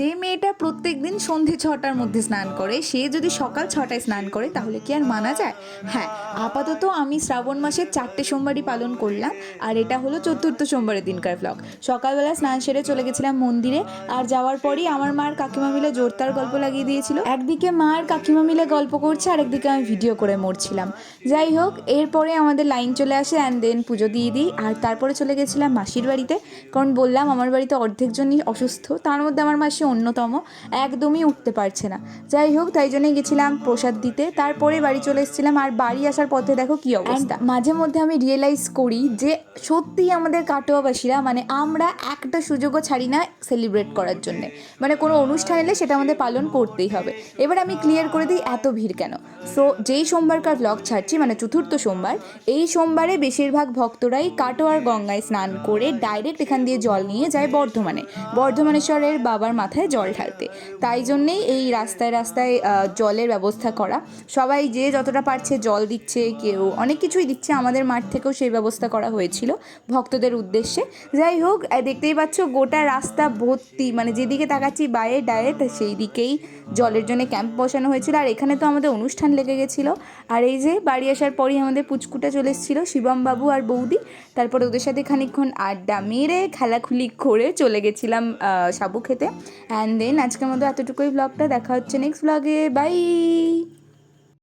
যে মেয়েটা প্রত্যেকদিন সন্ধে 6টার মধ্যে স্নান করে সে যদি সকাল 6টায় স্নান করে তাহলে কি আর মানা যায়? হ্যাঁ, আপাতত আমি শ্রাবণ মাসের 4টে সোমবারই পালন করলাম, আর এটা হলো চতুর্থ সোমবারের দিনকার ব্লগ। সকালবেলা স্নান সেরে চলে গেছিলাম মন্দিরে, আর যাওয়ার পরই আমার মা আর কাকিমা মিলে জোরদার গল্প লাগিয়ে দিয়েছিল। একদিকে মা আর কাকিমা মিলে গল্প করছে, আর একদিকে আমি ভিডিও করে মরছিলাম। যাই হোক, এরপরে আমাদের লাইন চলে আসে অ্যান্ড দেন পুজো দিয়ে দিই, আর তারপরে চলে গেছিলাম মাসির বাড়িতে। কারণ বললাম আমার বাড়িতে অর্ধেকজনই অসুস্থ, তার মধ্যে আমার মাসি অন্যতম, একদমই উঠতে পারছে না। যাই হোক, তাই জন্যই গেছিলাম প্রসাদ দিতে, তারপরে বাড়ি চলে এসেছিলাম। আর বাড়ি আসার পথে দেখো কী অবস্থা। মাঝে মধ্যে আমি রিয়েলাইজ করি যে সত্যিই আমাদের কাটোয়াবাসীরা, মানে আমরা একটা সুযোগও ছাড়ি না সেলিব্রেট করার জন্যে। মানে কোনো অনুষ্ঠান এলে সেটা আমাদের পালন করতেই হবে। এবার আমি ক্লিয়ার করে দিই এত ভিড় কেন। সো যেই সোমবারকার ব্লগ ছাড়ছি, মানে চতুর্থ সোমবার, এই সোমবারে বেশিরভাগ ভক্তরাই কাটোয়ার গঙ্গায় স্নান করে ডাইরেক্ট এখান দিয়ে জল নিয়ে যায় বর্ধমানেশ্বরের বাবার মাথায় জল ঢালতে। তাই জন্যেই এই রাস্তায় রাস্তায় জলের ব্যবস্থা করা। সবাই যে যতটা পারছে জল দিচ্ছে, কেউ অনেক কিছুই দিচ্ছে। আমাদের মাঠ থেকেও সেই ব্যবস্থা করা হয়েছিল ভক্তদের উদ্দেশ্যে। যাই হোক, দেখতেই পাচ্ছ গোটা রাস্তা ভর্তি, মানে যেদিকে তাকাচ্ছি বায়ে ডায়ে সেই দিকেই জলের জন্য ক্যাম্প বসানো হয়েছিল। আর এখানে তো আমাদের অনুষ্ঠান লেগে গেছিলো। আর এই যে বাড়ি আসার পরই আমাদের পুচকুটা চলে এসেছিলো, শিবম বাবু আর বৌদি। তারপরে ওদের সাথে খানিকক্ষণ আড্ডা মেরে খেলাখুলি করে চলে গেছিলাম সাবু খেতে। অ্যান্ড দেন আজকের মতো এতটুকুই ব্লগটা। দেখা হচ্ছে নেক্সট ব্লগে। বাই।